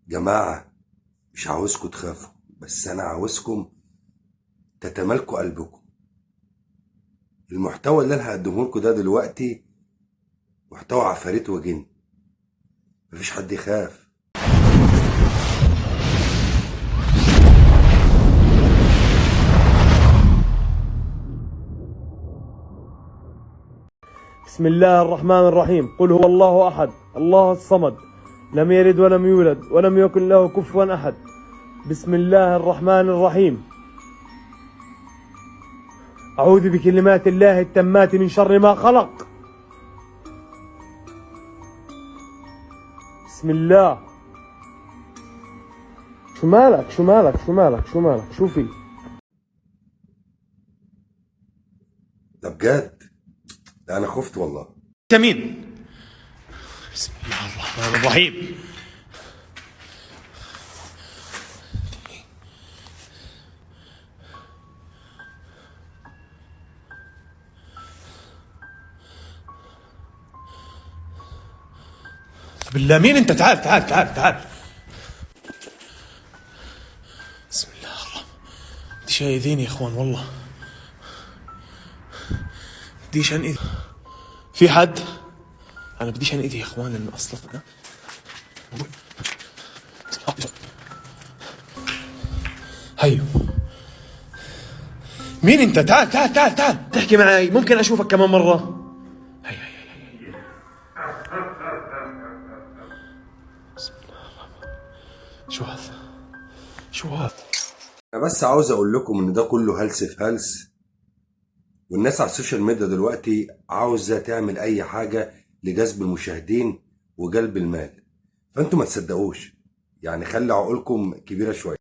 جماعة، مش عاوزكم تخافوا، بس أنا عاوزكم تتمالكوا قلبكم. المحتوى اللي أنا هقدمه لكم ده دلوقتي محتوى عفاريت وجن. مفيش حد يخاف. بسم الله الرحمن الرحيم. قل هو الله أحد الله الصمد لم يلد ولم يولد ولم يكن له كفوا أحد. بسم الله الرحمن الرحيم. أعوذ بكلمات الله التامات من شر ما خلق. بسم الله. شو مالك شو مالك شو مالك شو مالك شو في؟ ده بجد، ده أنا خفت والله. مين؟ بسم الله الرحمن الرحيم. بالله مين انت؟ تعال تعال تعال تعال. بسم الله الرحمن. بديش ايذيني يا اخوان، والله بديش انئذي. في حد؟ انا بديش انئذي يا اخوان لانه اصلا هيو. مين انت؟ تعال تعال تعال تعال تحكي معي، ممكن اشوفك كمان مرة؟ هي هي هي. بسم الله الرحمن. شو هذا؟ شو هذا؟ أنا بس عاوز أقول لكم إن ده كله هلس في هلس، والناس على السوشيال ميديا دلوقتي عاوزة تعمل أي حاجة لجذب المشاهدين وجلب المال، فأنتوا ما تصدقوش، يعني خلي عقولكم كبيرة شوية.